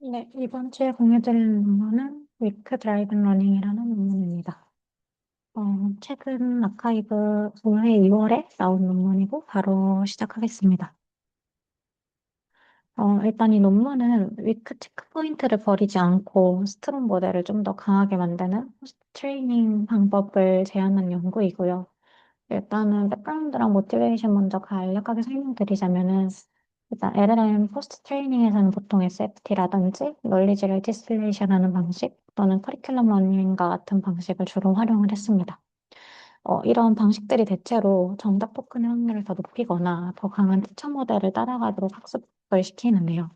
네, 이번 주에 공유드릴 논문은 위크 드라이븐 러닝이라는 논문입니다. 어, 최근 아카이브 올해 2월에 나온 논문이고 바로 시작하겠습니다. 일단 이 논문은 위크 체크 포인트를 버리지 않고 스트롱 모델을 좀 더 강하게 만드는 호스트 트레이닝 방법을 제안한 연구이고요. 일단은 백그라운드랑 모티베이션 먼저 간략하게 설명드리자면은 일단 LLM 포스트 트레이닝에서는 보통 SFT라든지 널리지를 디스틸레이션 하는 방식 또는 커리큘럼 러닝과 같은 방식을 주로 활용을 했습니다. 이런 방식들이 대체로 정답 토큰의 확률을 더 높이거나 더 강한 티처 모델을 따라가도록 학습을 시키는데요.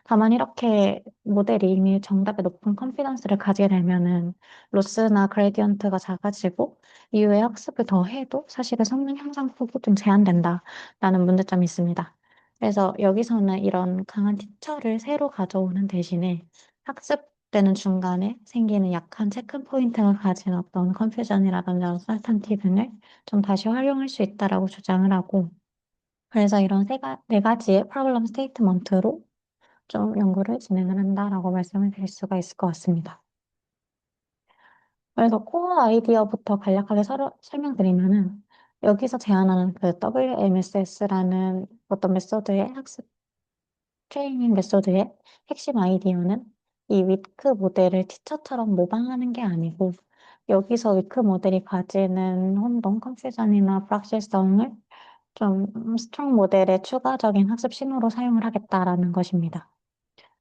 다만 이렇게 모델이 이미 정답에 높은 컨피던스를 가지게 되면은 로스나 그레디언트가 작아지고 이후에 학습을 더 해도 사실은 성능 향상 폭이 좀 제한된다라는 문제점이 있습니다. 그래서 여기서는 이런 강한 티처를 새로 가져오는 대신에 학습되는 중간에 생기는 약한 체크 포인트를 가진 어떤 컨퓨전이라든지 언설턴티 등을 좀 다시 활용할 수 있다라고 주장을 하고 그래서 이런 네 가지의 프로블럼 스테이트먼트로 좀 연구를 진행을 한다라고 말씀을 드릴 수가 있을 것 같습니다. 그래서 코어 아이디어부터 간략하게 설명드리면은 여기서 제안하는 그 WMSS라는 어떤 메소드의 학습 트레이닝 메소드의 핵심 아이디어는 이 위크 모델을 티처처럼 모방하는 게 아니고 여기서 위크 모델이 가지는 혼동, 컨퓨전이나 불확실성을 좀 스트롱 모델의 추가적인 학습 신호로 사용을 하겠다라는 것입니다.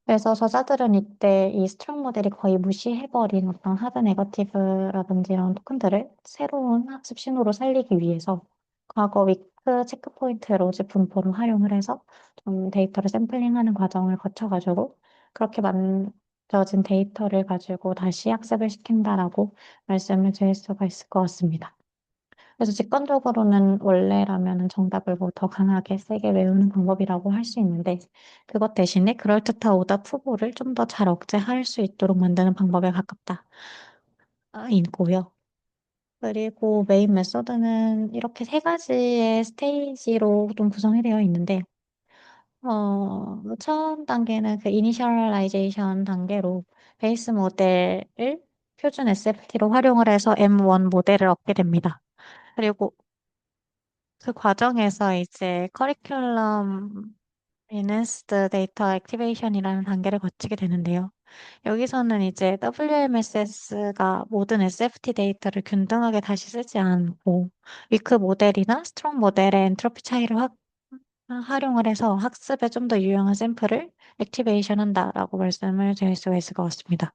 그래서 저자들은 이때 이 스트롱 모델이 거의 무시해버린 어떤 하드 네거티브라든지 이런 토큰들을 새로운 학습 신호로 살리기 위해서 과거 위크 체크 포인트 로즈 분포를 활용을 해서 좀 데이터를 샘플링하는 과정을 거쳐가지고 그렇게 만들어진 데이터를 가지고 다시 학습을 시킨다라고 말씀을 드릴 수가 있을 것 같습니다. 그래서 직관적으로는 원래라면은 정답을 뭐 더 강하게 세게 외우는 방법이라고 할 수 있는데 그것 대신에 그럴듯한 오답 후보를 좀 더 잘 억제할 수 있도록 만드는 방법에 가깝다. 있고요. 그리고 메인 메서드는 이렇게 세 가지의 스테이지로 좀 구성이 되어 있는데 처음 단계는 그 이니셜라이제이션 단계로 베이스 모델을 표준 SFT로 활용을 해서 M1 모델을 얻게 됩니다. 그리고 그 과정에서 이제 커리큘럼 Enhanced Data Activation이라는 단계를 거치게 되는데요. 여기서는 이제 WMSS가 모든 SFT 데이터를 균등하게 다시 쓰지 않고 위크 모델이나 스트롱 모델의 엔트로피 차이를 활용을 해서 학습에 좀 더 유용한 샘플을 액티베이션 한다라고 말씀을 드릴 수가 있을 것 같습니다.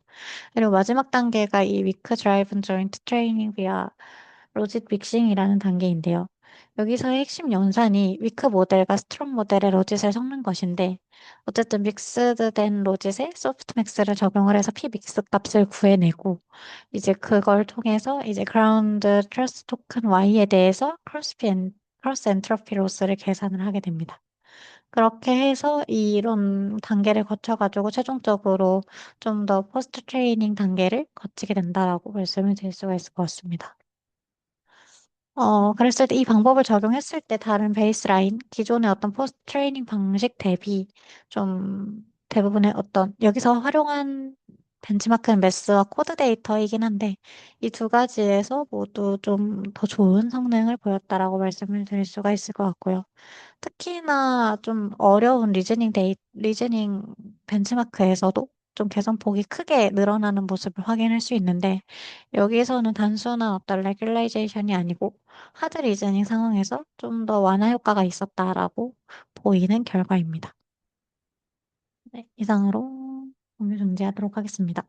그리고 마지막 단계가 이 위크 드라이븐 조인트 트레이닝 비아 로짓 믹싱이라는 단계인데요. 여기서의 핵심 연산이 위크 모델과 스트롱 모델의 로짓을 섞는 것인데 어쨌든 믹스드된 로짓에 소프트맥스를 적용을 해서 p 믹스 값을 구해내고 이제 그걸 통해서 이제 그라운드 트러스트 토큰 Y에 대해서 크로스 엔트로피 로스를 계산을 하게 됩니다. 그렇게 해서 이런 단계를 거쳐가지고 최종적으로 좀 더 포스트 트레이닝 단계를 거치게 된다라고 말씀을 드릴 수가 있을 것 같습니다. 그랬을 때 이 방법을 적용했을 때 다른 베이스라인, 기존의 어떤 포스트 트레이닝 방식 대비 좀 대부분의 어떤 여기서 활용한 벤치마크는 매스와 코드 데이터이긴 한데 이 두 가지에서 모두 좀 더 좋은 성능을 보였다라고 말씀을 드릴 수가 있을 것 같고요. 특히나 좀 어려운 리즈닝 벤치마크에서도 좀 개선폭이 크게 늘어나는 모습을 확인할 수 있는데, 여기에서는 단순한 어떤 레귤라이제이션이 아니고, 하드 리즈닝 상황에서 좀 더 완화 효과가 있었다라고 보이는 결과입니다. 네, 이상으로 공유 중지하도록 하겠습니다.